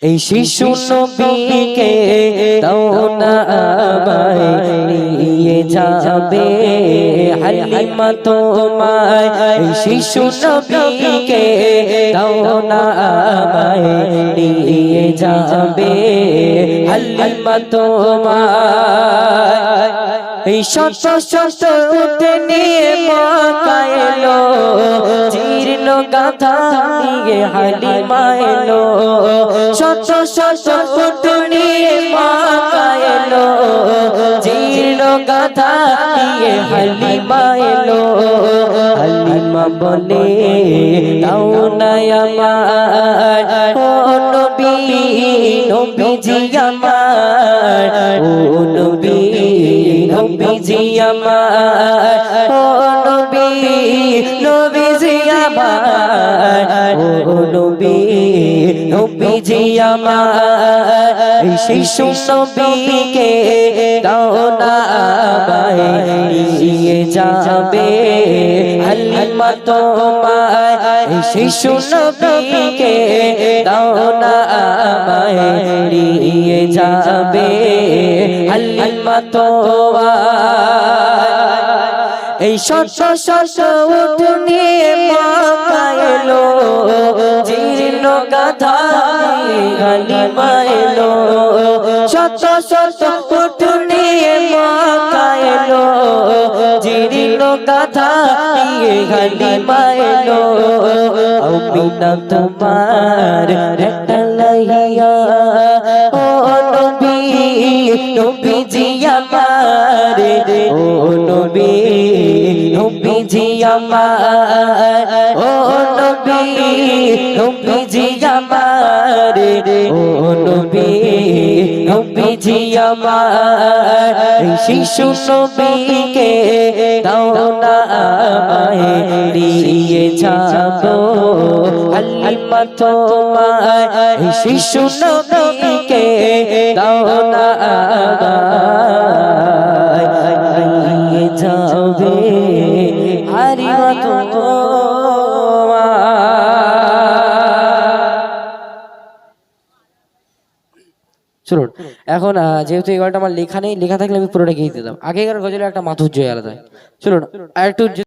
এই শিশু নবীকে দাও না আমায় নিয়ে যাবে হালিমা তোমায়। এই শিশু নবীকে দাও না আমায় নিয়ে যাবে হালিমা তোমায়। এই শত শত উট নিয়ে মক্কা এলো, জীর্ণ গাথা নিয়ে হালিমা এলো। শত শত উট নিয়ে মক্কা এলো, জীর্ণ গাথা নিয়ে হালিমা এলো। হালিমা বলে দাও না আমায় ও নবী, নবীজি আমার ও নবী, নবীজি আমার ও নবী, নবীজি আমার ও নবী, নবীজি আমার। শিশু নবীকে দাও না আমায় নিয়ে যাবে হালিমা তোমায়। শিশু নবীকে দাও না আমায় নিয়ে যাবে হালিমা তোমায়। এই শত শত উট নিয়ে মক্কা এলো, জীর্ণ গাথা নিয়ে হালিমা এলো। শত শত উট নিয়ে মক্কা এলো, জীর্ণ গাথা নিয়ে হালিমা এলো। আমিনা তোমার একটা লাইয়া ও নবী, নবীজি আমার ও নবী, নবীজি আমার ও নবী, নবীজি আমার ও নবী, নবীজি আমার। শিশু নবীকে দাও না আমায় নিয়ে যাবো হালিমা তোমায়। শিশু নবীকে দাও না আমায় নিয়ে যাবে হালিমা তোমায়। চলুন এখন যেহেতু এই গজলটা আমার লেখা নেই, লেখা থাকলে আমি পুরোটা গিয়ে দিতাম। আগেকার গজলে একটা মাধুর্য আলাদা। চলুন আর একটু